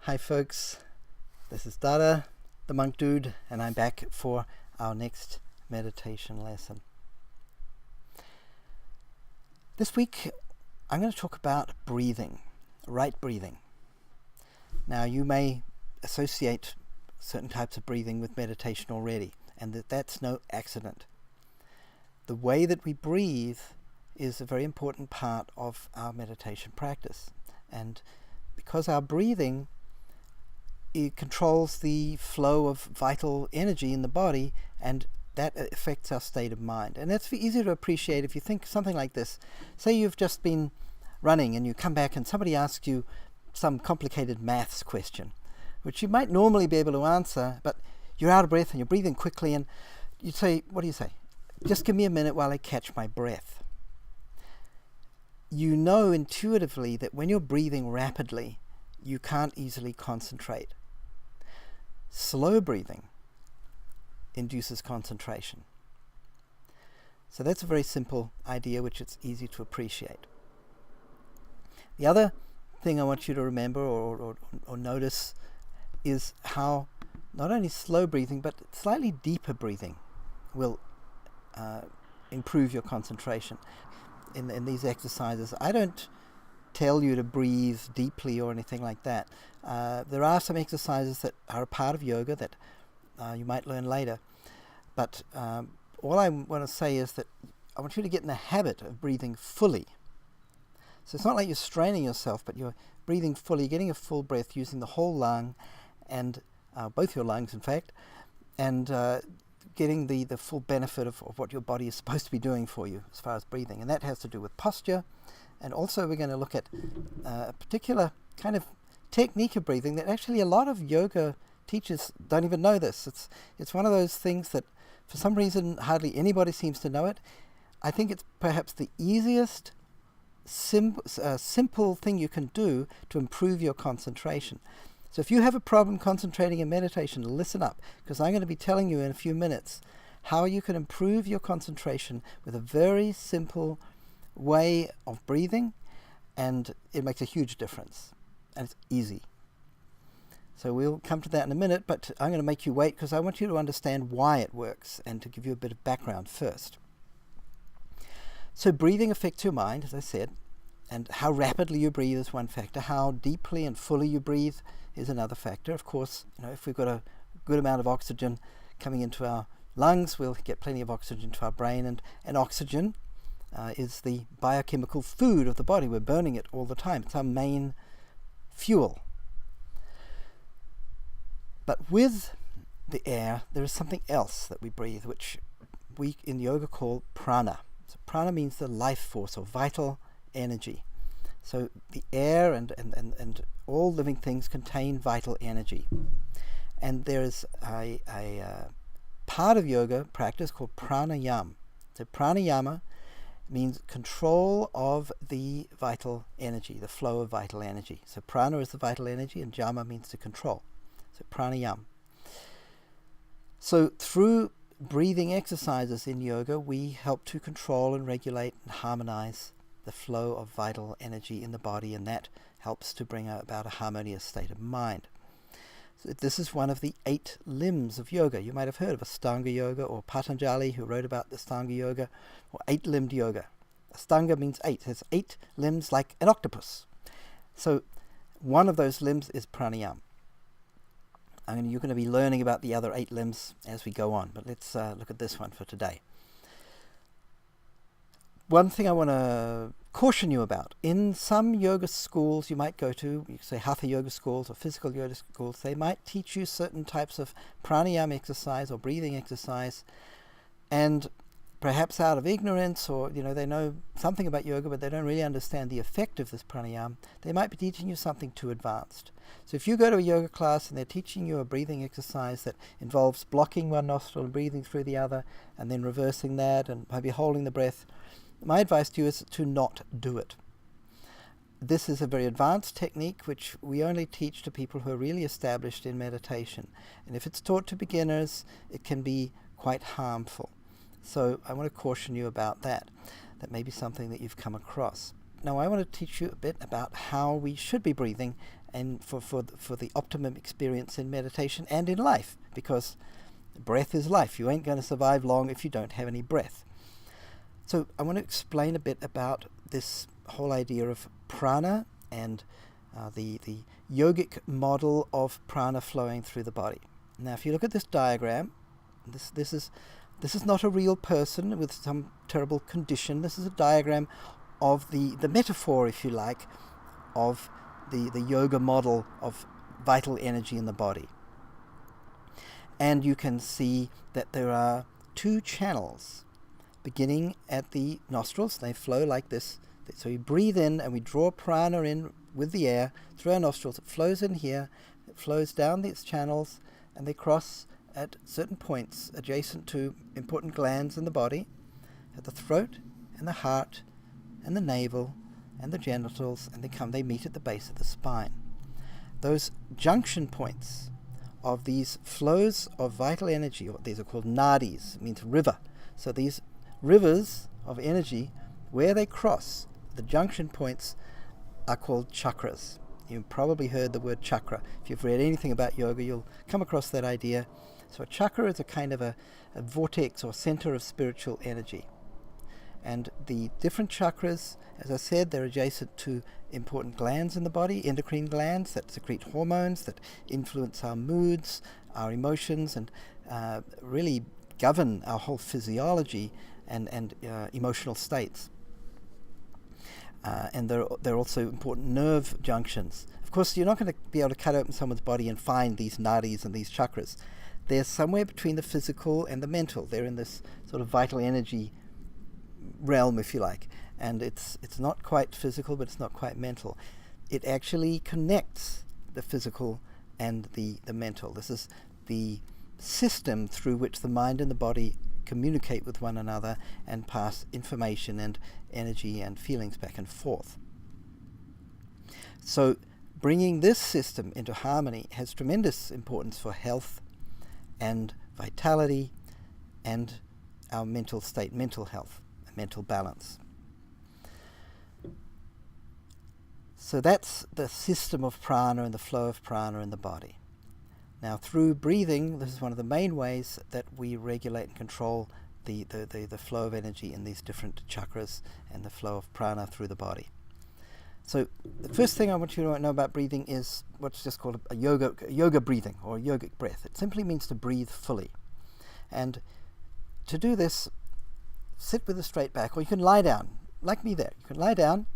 Hi folks, this is Dada, the Monk Dude, and I'm back for our next meditation lesson. This week I'm going to talk about breathing, right breathing. Now you may associate certain types of breathing with meditation already, and that's no accident. The way that we breathe is a very important part of our meditation practice, and because our breathing it controls the flow of vital energy in the body, and that affects our state of mind. And that's easy to appreciate if you think something like this. Say you've just been running and you come back and somebody asks you some complicated maths question, which you might normally be able to answer, but you're out of breath and you're breathing quickly, and you say, what do you say? Just give me a minute while I catch my breath. You know intuitively that when you're breathing rapidly, you can't easily concentrate. Slow breathing induces concentration. So that's a very simple idea which it's easy to appreciate. The other thing I want you to remember or notice is how not only slow breathing but slightly deeper breathing will improve your concentration. In these exercises, I don't tell you to breathe deeply or anything like that. There are some exercises that are a part of yoga that you might learn later, but all I want to say is that I want you to get in the habit of breathing fully. So it's not like you're straining yourself, but you're breathing fully, getting a full breath using the whole lung, and both your lungs in fact, and getting the full benefit of what your body is supposed to be doing for you as far as breathing. And that has to do with posture. And also we're going to look at a particular kind of technique of breathing that actually a lot of yoga teachers don't even know this. It's one of those things that for some reason hardly anybody seems to know it. I think it's perhaps the easiest simple thing you can do to improve your concentration. So if you have a problem concentrating in meditation, listen up, because I'm going to be telling you in a few minutes how you can improve your concentration with a very simple way of breathing, and it makes a huge difference, and it's easy. So we'll come to that in a minute, but I'm going to make you wait because I want you to understand why it works and to give you a bit of background first. So breathing affects your mind, as I said, and how rapidly you breathe is one factor. How deeply and fully you breathe is another factor. Of course, if we've got a good amount of oxygen coming into our lungs, we'll get plenty of oxygen to our brain, and oxygen is the biochemical food of the body. We're burning it all the time. It's our main fuel. But with the air, there is something else that we breathe, which we in yoga call prana. So prana means the life force or vital energy. So the air and all living things contain vital energy. And there is a part of yoga practice called pranayama. So pranayama means control of the vital energy, the flow of vital energy. So prana is the vital energy and yama means to control. So pranayama. So through breathing exercises in yoga, we help to control and regulate and harmonize the flow of vital energy in the body, and that helps to bring about a harmonious state of mind. So this is one of the 8 limbs of yoga. You might have heard of Ashtanga Yoga or Patanjali, who wrote about the Ashtanga Yoga, or 8-limbed yoga. Ashtanga means 8. It's 8 limbs like an octopus. So one of those limbs is pranayama. You're going to be learning about the other 8 limbs as we go on, but let's look at this one for today. One thing I want to caution you about, in some yoga schools you might go to, you say hatha yoga schools or physical yoga schools, they might teach you certain types of pranayama exercise or breathing exercise, and perhaps out of ignorance, or they know something about yoga but they don't really understand the effect of this pranayama, they might be teaching you something too advanced. So if you go to a yoga class and they're teaching you a breathing exercise that involves blocking one nostril and breathing through the other and then reversing that and maybe holding the breath, my advice to you is to not do it. This is a very advanced technique which we only teach to people who are really established in meditation, and if it's taught to beginners it can be quite harmful. So I want to caution you about that. That may be something that you've come across. Now I want to teach you a bit about how we should be breathing and for the optimum experience in meditation and in life, because breath is life. You ain't going to survive long if you don't have any breath. So I want to explain a bit about this whole idea of prana and the yogic model of prana flowing through the body. Now, if you look at this diagram, this is not a real person with some terrible condition. This is a diagram of the metaphor, if you like, of the yoga model of vital energy in the body. And you can see that there are two channels beginning at the nostrils. They flow like this. So we breathe in and we draw prana in with the air through our nostrils. It flows in here, it flows down these channels, and they cross at certain points adjacent to important glands in the body, at the throat and the heart and the navel and the genitals, and they meet at the base of the spine. Those junction points of these flows of vital energy, or these are called nadis, it means river. So these rivers of energy, where they cross, the junction points are called chakras. You've probably heard the word chakra. If you've read anything about yoga, you'll come across that idea. So a chakra is a kind of a vortex or center of spiritual energy. And the different chakras, as I said, they're adjacent to important glands in the body, endocrine glands that secrete hormones that influence our moods, our emotions, and really govern our whole physiology and emotional states. And they're also important nerve junctions. Of course, you're not going to be able to cut open someone's body and find these nadis and these chakras. They're somewhere between the physical and the mental. They're in this sort of vital energy realm, if you like. And it's not quite physical, but it's not quite mental. It actually connects the physical and the mental. This is the system through which the mind and the body communicate with one another and pass information and energy and feelings back and forth. So bringing this system into harmony has tremendous importance for health and vitality and our mental state, mental health, mental balance. So that's the system of prana and the flow of prana in the body. Now, through breathing, this is one of the main ways that we regulate and control the flow of energy in these different chakras and the flow of prana through the body. So the first thing I want you to know about breathing is what's just called a yoga breathing or yogic breath. It simply means to breathe fully. And to do this, sit with a straight back, or you can lie down, like me there. You can lie down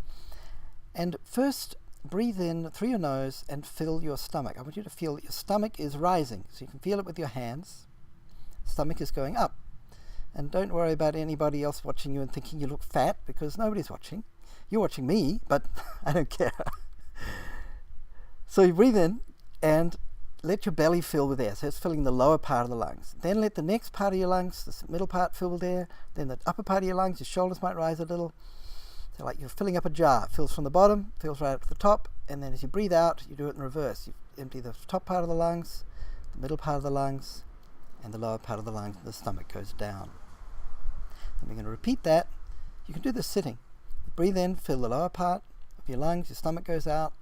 and first breathe in through your nose and fill your stomach. I want you to feel that your stomach is rising. So you can feel it with your hands. Stomach is going up. And don't worry about anybody else watching you and thinking you look fat, because nobody's watching. You're watching me, but I don't care. So you breathe in and let your belly fill with air. So it's filling the lower part of the lungs. Then let the next part of your lungs, the middle part, fill with air. Then the upper part of your lungs, your shoulders might rise a little. So like you're filling up a jar. It fills from the bottom, fills right up to the top, and then as you breathe out, you do it in reverse. You empty the top part of the lungs, the middle part of the lungs, and the lower part of the lungs, and the stomach goes down. And we're going to repeat that. You can do this sitting. Breathe in, fill the lower part of your lungs, your stomach goes out.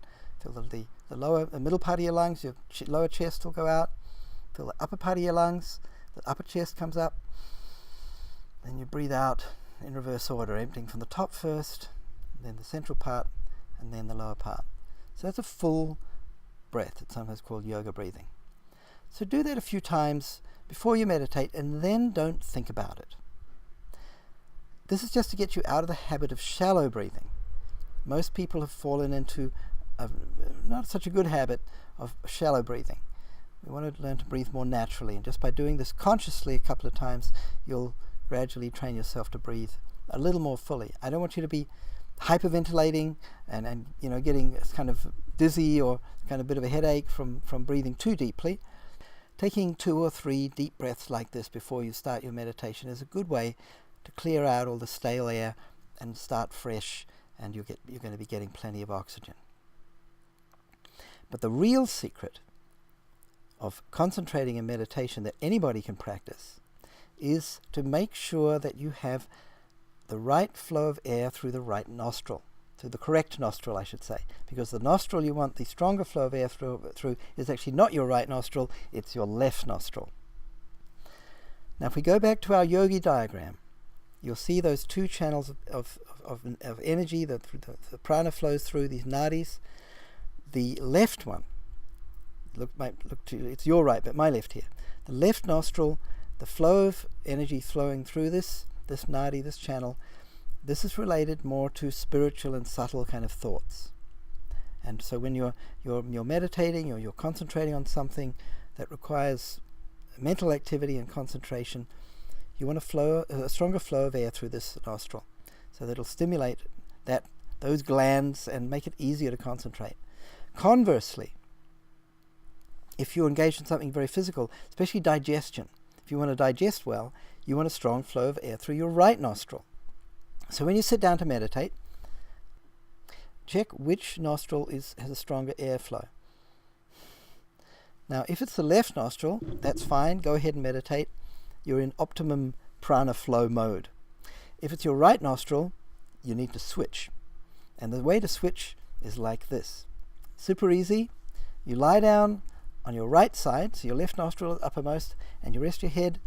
Fill the middle part of your lungs, your lower chest will go out. Fill the upper part of your lungs, the upper chest comes up. Then you breathe out in reverse order, emptying from the top first, then the central part, and then the lower part. So that's a full breath. It's sometimes called yoga breathing. So do that a few times before you meditate, and then don't think about it. This is just to get you out of the habit of shallow breathing. Most people have fallen into not such a good habit of shallow breathing. We want to learn to breathe more naturally, and just by doing this consciously a couple of times, you'll gradually train yourself to breathe a little more fully. I don't want you to be hyperventilating and getting kind of dizzy or kind of a bit of a headache from breathing too deeply. Taking 2 or 3 deep breaths like this before you start your meditation is a good way to clear out all the stale air and start fresh, and you're going to be getting plenty of oxygen. But the real secret of concentrating in meditation that anybody can practice is to make sure that you have the right flow of air through the right nostril. So the correct nostril, I should say, because the nostril you want the stronger flow of air through is actually not your right nostril, it's your left nostril. Now if we go back to our yogi diagram, you'll see those two channels of energy, the prana flows through these nadis. The left one, it's your right, but my left here. The left nostril, the flow of energy flowing through this nadi, this channel, this is related more to spiritual and subtle kind of thoughts. And so when you're meditating or you're concentrating on something that requires mental activity and concentration, you want a stronger flow of air through this nostril, so that it'll stimulate those glands and make it easier to concentrate. Conversely, if you engage in something very physical, especially digestion, if you want to digest well, you want a strong flow of air through your right nostril. So when you sit down to meditate, check which nostril has a stronger airflow. Now, if it's the left nostril, that's fine. Go ahead and meditate. You're in optimum prana flow mode. If it's your right nostril, you need to switch. And the way to switch is like this. Super easy. You lie down on your right side, so your left nostril is uppermost, and you rest your head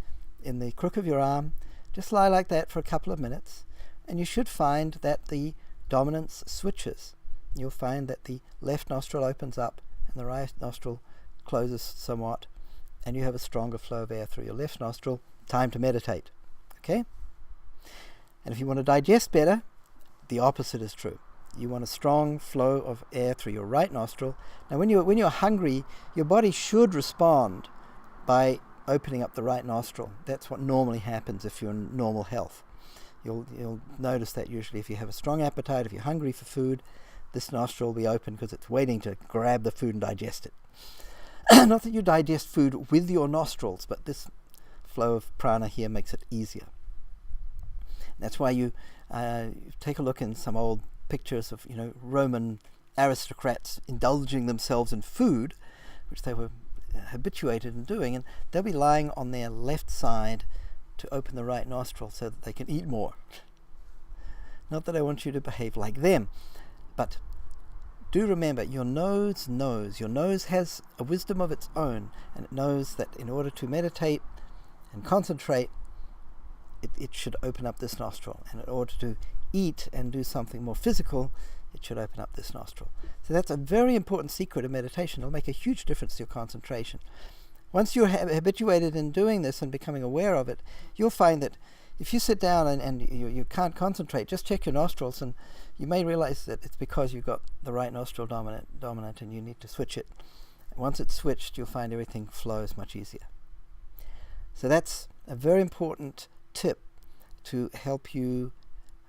in the crook of your arm. Just lie like that for a couple of minutes, and you should find that the dominance switches. You'll find that the left nostril opens up and the right nostril closes somewhat, and you have a stronger flow of air through your left nostril. Time to meditate. Okay? And if you want to digest better, the opposite is true. You want a strong flow of air through your right nostril. Now when you're hungry, your body should respond by opening up the right nostril. That's what normally happens if you're in normal health. You'll notice that usually if you have a strong appetite, if you're hungry for food, this nostril will be open because it's waiting to grab the food and digest it. Not that you digest food with your nostrils, but this flow of prana here makes it easier. That's why you take a look in some old pictures of Roman aristocrats indulging themselves in food, which they were habituated in doing, and they'll be lying on their left side to open the right nostril so that they can eat more. Not that I want you to behave like them, but do remember, your nose knows. Your nose has a wisdom of its own, and it knows that in order to meditate and concentrate, it should open up this nostril. And in order to eat and do something more physical, it should open up this nostril. So that's a very important secret of meditation. It'll make a huge difference to your concentration. Once you're habituated in doing this and becoming aware of it, you'll find that if you sit down and you can't concentrate, just check your nostrils, and you may realize that it's because you've got the right nostril dominant and you need to switch it. Once it's switched, you'll find everything flows much easier. So that's a very important tip to help you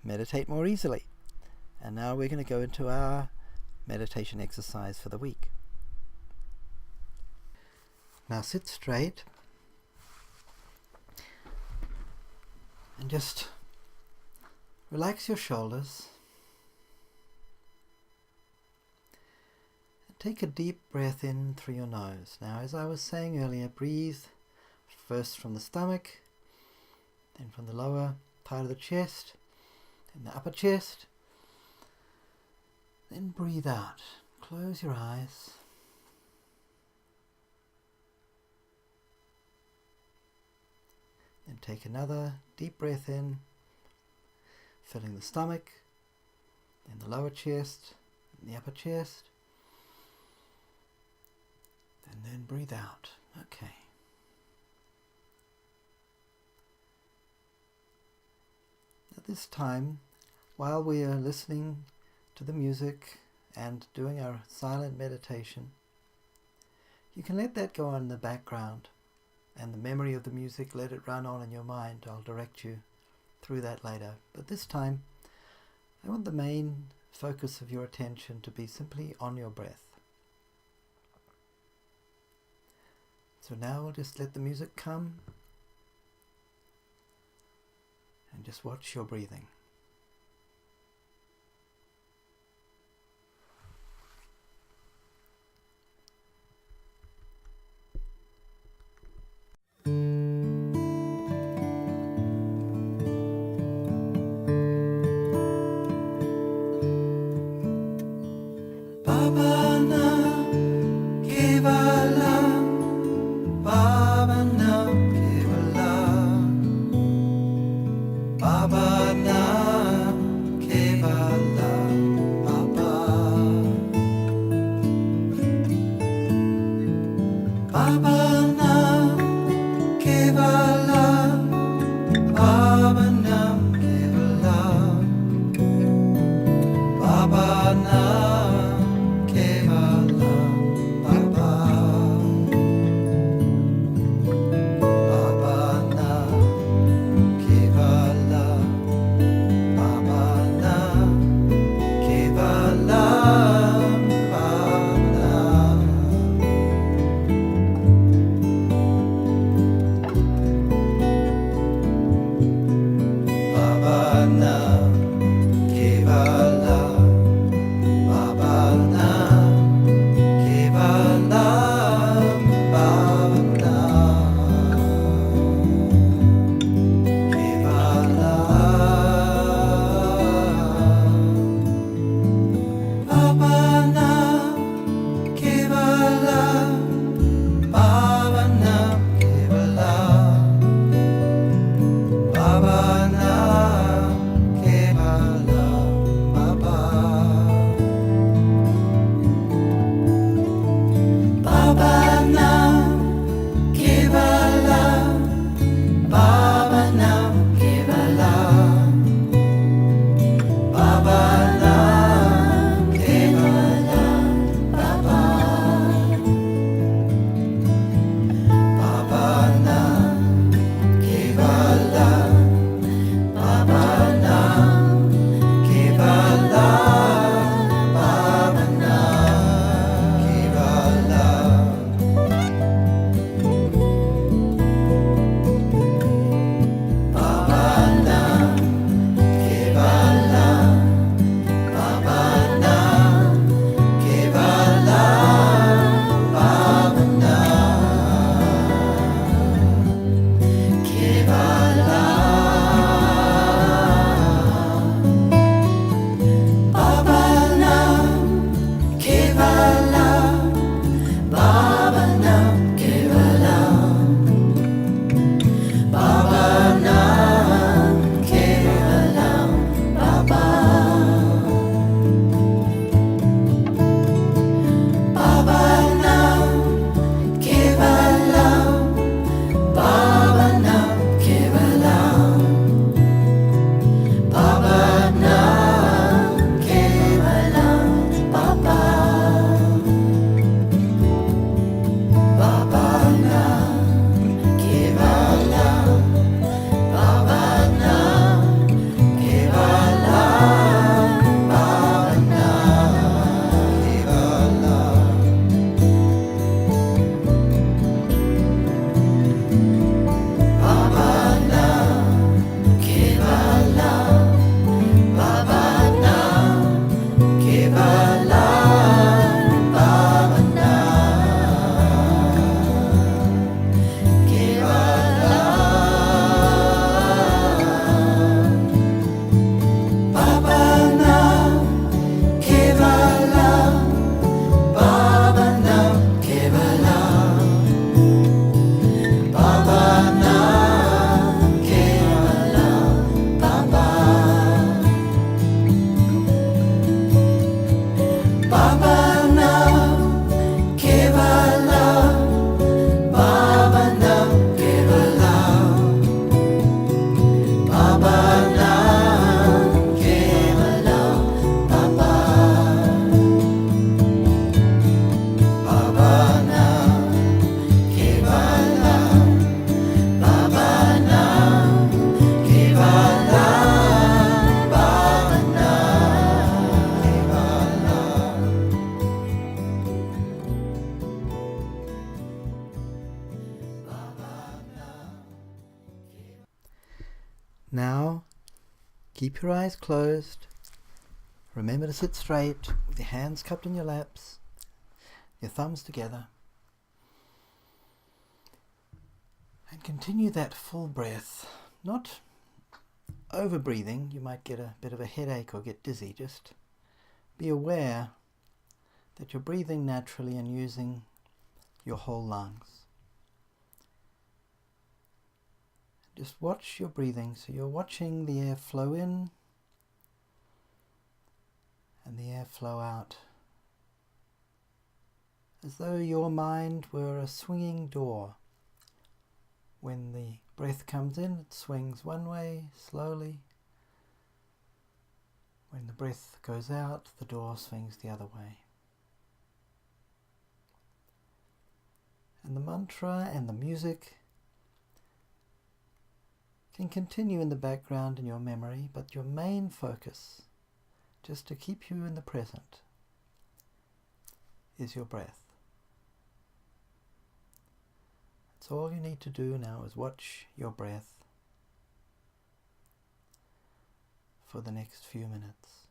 meditate more easily. And now we're going to go into our meditation exercise for the week. Now sit straight and just relax your shoulders. And take a deep breath in through your nose. Now, as I was saying earlier, breathe first from the stomach, then from the lower part of the chest, then the upper chest. Then breathe out. Close your eyes. Then take another deep breath in, filling the stomach, then the lower chest, and the upper chest. And then breathe out. Okay. At this time, while we are listening to the music and doing our silent meditation, you can let that go on in the background, and the memory of the music, let it run on in your mind. I'll direct you through that later. But this time, I want the main focus of your attention to be simply on your breath. So now we'll just let the music come and just watch your breathing. Now, keep your eyes closed. Remember to sit straight with your hands cupped in your laps, your thumbs together. And continue that full breath, not over breathing. You might get a bit of a headache or get dizzy. Just be aware that you're breathing naturally and using your whole lungs. Just watch your breathing. So you're watching the air flow in and the air flow out, as though your mind were a swinging door. When the breath comes in, it swings one way slowly. When the breath goes out, the door swings the other way. And the mantra and the music can continue in the background in your memory, but your main focus, just to keep you in the present, is your breath. That's all you need to do now, is watch your breath for the next few minutes.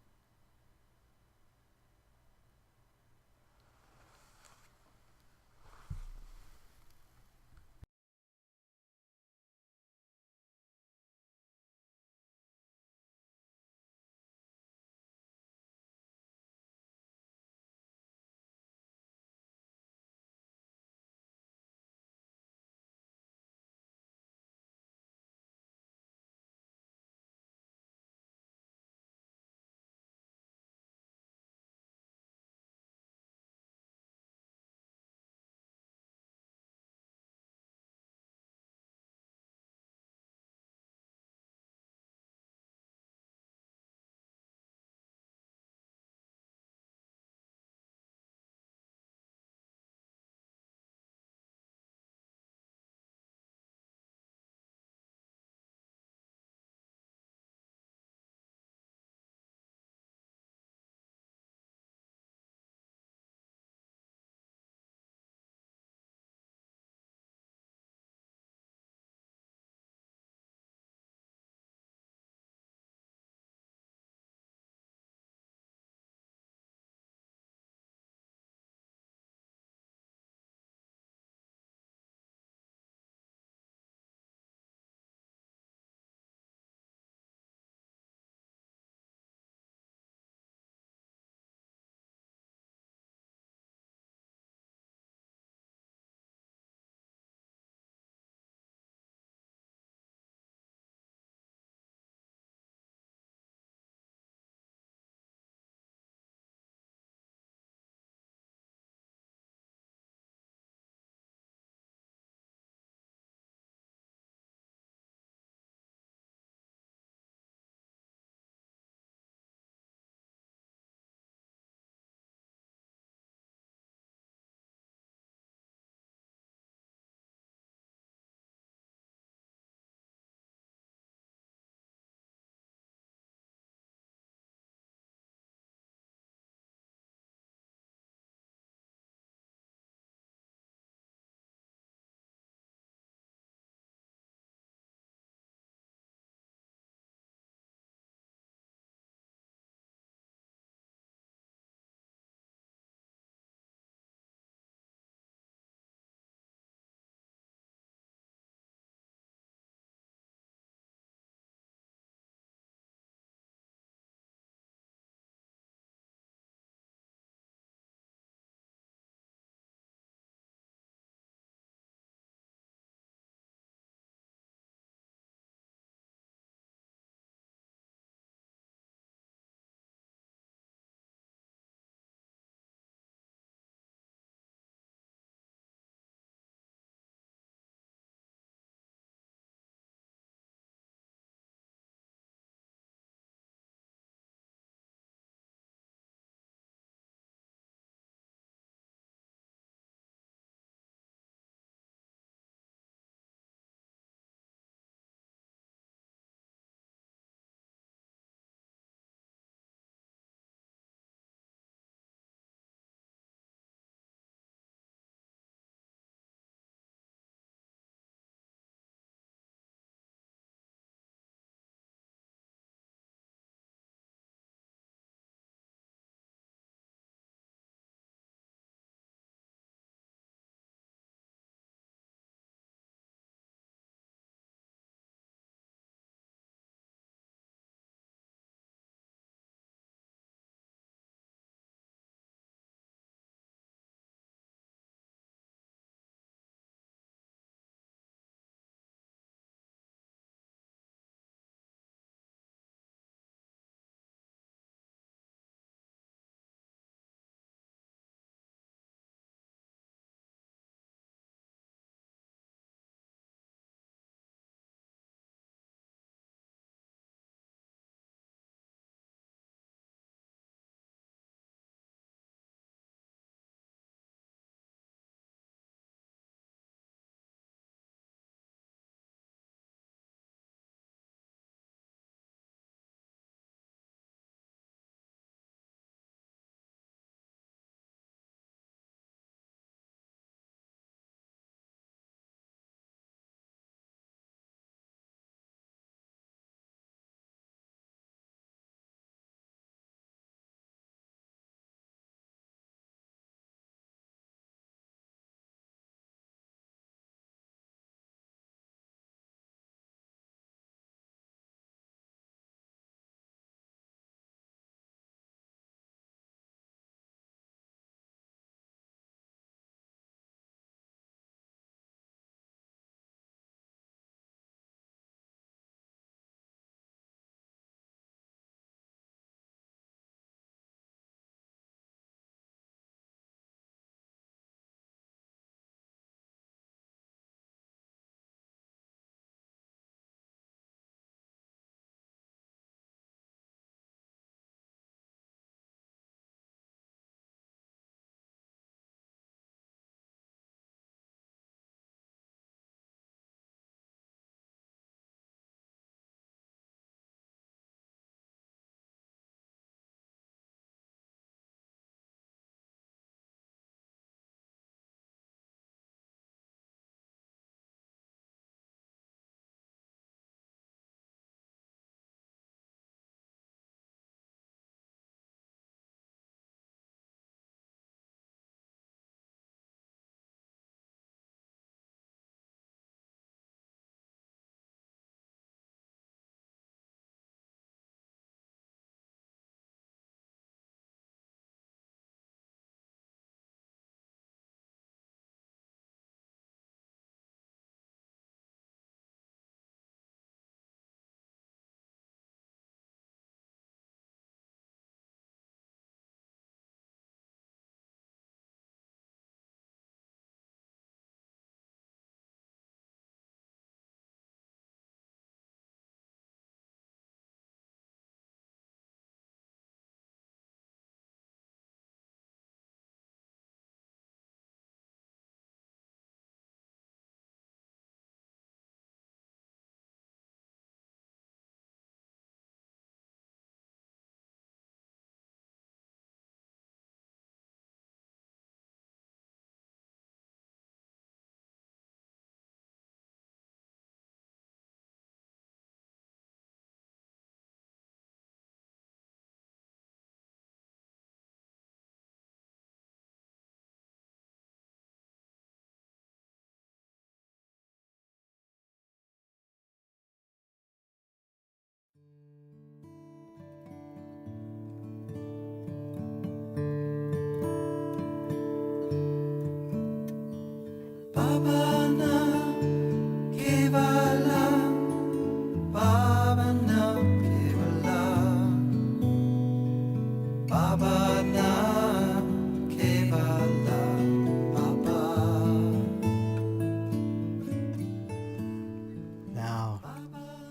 Now,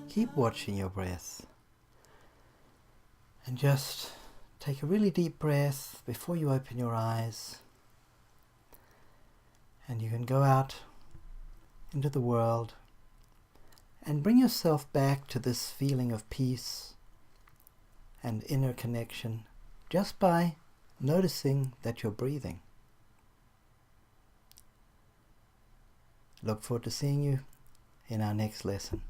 keep watching your breath and just take a really deep breath before you open your eyes, and you can go out into the world and bring yourself back to this feeling of peace and inner connection just by noticing that you're breathing. Look forward to seeing you in our next lesson.